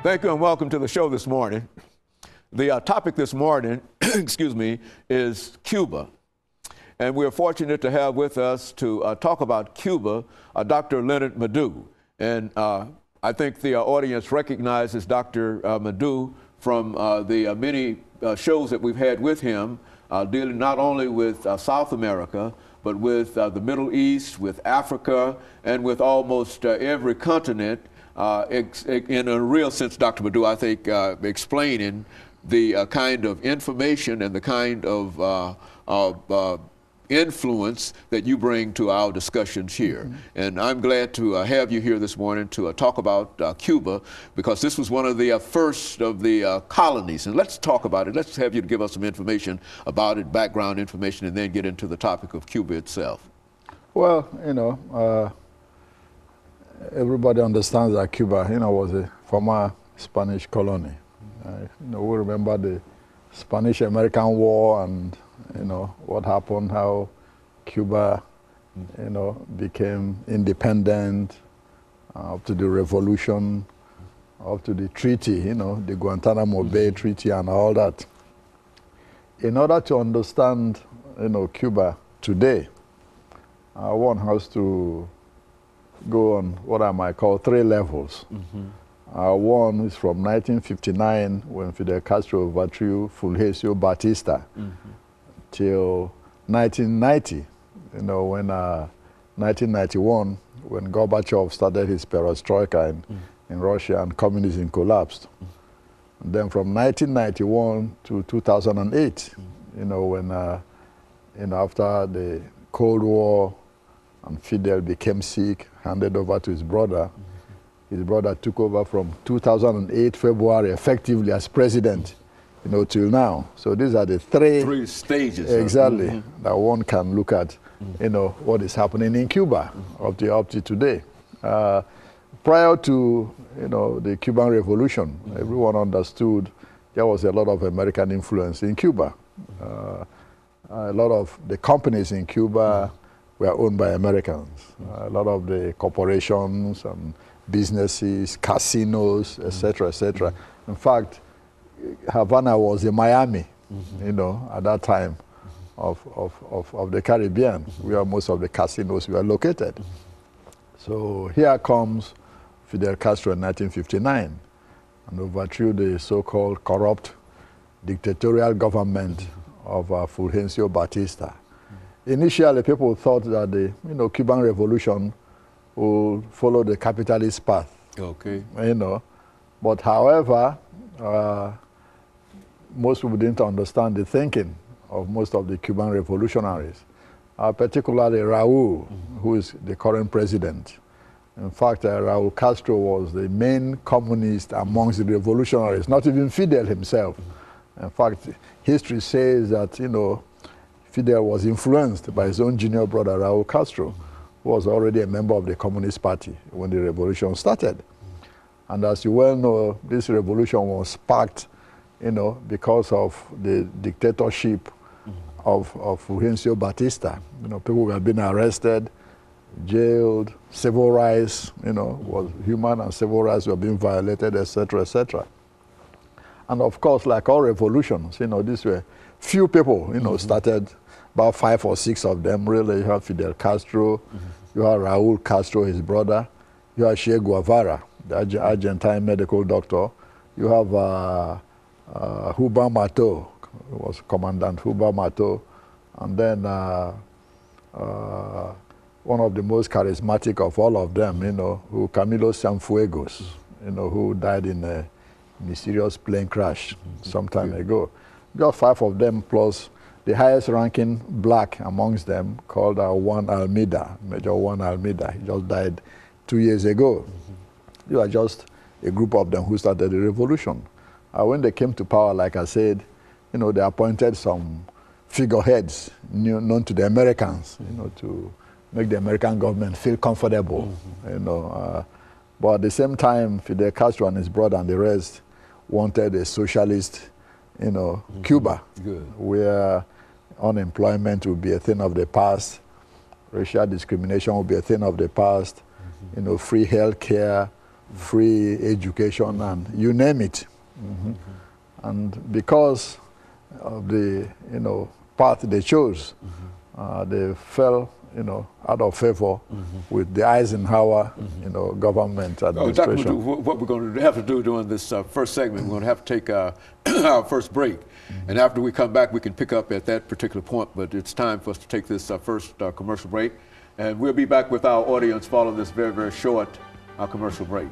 Thank you and welcome to the show this morning. The topic this morning, excuse me, is Cuba. And we're fortunate to have with us to talk about Cuba, Dr. LMadu. And I think the audience recognizes Dr. LMadu from the many shows that we've had with him, dealing not only with South America, but with the Middle East, with Africa, and with almost every continent. In a real sense, Dr. LMadu, I think, explaining the kind of information and the kind of influence that you bring to our discussions here. Mm-hmm. And I'm glad to have you here this morning to talk about Cuba, because this was one of the first of the colonies. And let's talk about it. Let's have you give us some information about it, background information, and then get into the topic of Cuba itself. Well, you know, everybody understands that Cuba, you know, was a former Spanish colony. You know, we remember the Spanish-American War and, you know, what happened, how Cuba, you know, became independent, up to the revolution, up to the treaty, you know, the Guantanamo Bay Treaty and all that. In order to understand, you know, Cuba today, one has to go on what I might call 3 levels. One is from 1959, when Fidel Castro overthrew Fulgencio Batista, till 1990, you know, when 1991, when Gorbachev started his perestroika in Russia and communism collapsed. And then from 1991 to 2008, you know, when, you know, after the Cold War and Fidel became sick, handed over to his brother. His brother took over from 2008 February effectively as president, you know, till now. So these are the 3 stages. Exactly, that one can look at, you know, what is happening in Cuba up to today. Prior to, you know, the Cuban Revolution, everyone understood there was a lot of American influence in Cuba. A lot of the companies in Cuba were owned by Americans. A lot of the corporations and businesses, casinos, etc., etc. In fact, Havana was a Miami, you know, at that time of the Caribbean, where most of the casinos were located. So here comes Fidel Castro in 1959 and overthrew the so-called corrupt dictatorial government of Fulgencio Batista. Initially, people thought that the, you know, Cuban Revolution would follow the capitalist path. Okay. You know, but however, most people didn't understand the thinking of most of the Cuban revolutionaries, particularly Raúl, who is the current president. In fact, Raúl Castro was the main communist amongst the revolutionaries, not even Fidel himself. In fact, history says that, you know, Fidel was influenced by his own junior brother, Raúl Castro, who was already a member of the Communist Party when the revolution started. And as you well know, this revolution was sparked, you know, because of the dictatorship of Fulgencio Batista. You know, people were being arrested, jailed, civil rights, you know, was human and civil rights were being violated, etc., etc. And of course, like all revolutions, you know, these were few people, you know, started, about 5 or 6 of them, really. You have Fidel Castro, you have Raúl Castro, his brother, you have Che Guevara, the Argentine medical doctor, you have Huba Mato, who was Commandant Huba Mato, and then one of the most charismatic of all of them, you know, Camilo Cienfuegos, you know, who died in a mysterious plane crash some time ago. Just 5 of them, plus the highest ranking black amongst them, called Juan Almeida, Major Juan Almeida. He just died 2 years ago. You are just a group of them who started the revolution. When they came to power, like I said, you know, they appointed some figureheads known to the Americans, you know, to make the American government feel comfortable, you know. But at the same time, Fidel Castro and his brother and the rest wanted a socialist, you know, Cuba, where unemployment will be a thing of the past, racial discrimination will be a thing of the past, you know, free health care, free education, and you name it. And because of the path they chose, they fell out of favor with the Eisenhower government administration. Dr. LMadu, what we're going to have to do during this first segment, we're going to have to take our first break. And after we come back, we can pick up at that particular point. But it's time for us to take this first commercial break. And we'll be back with our audience following this very, very short commercial break.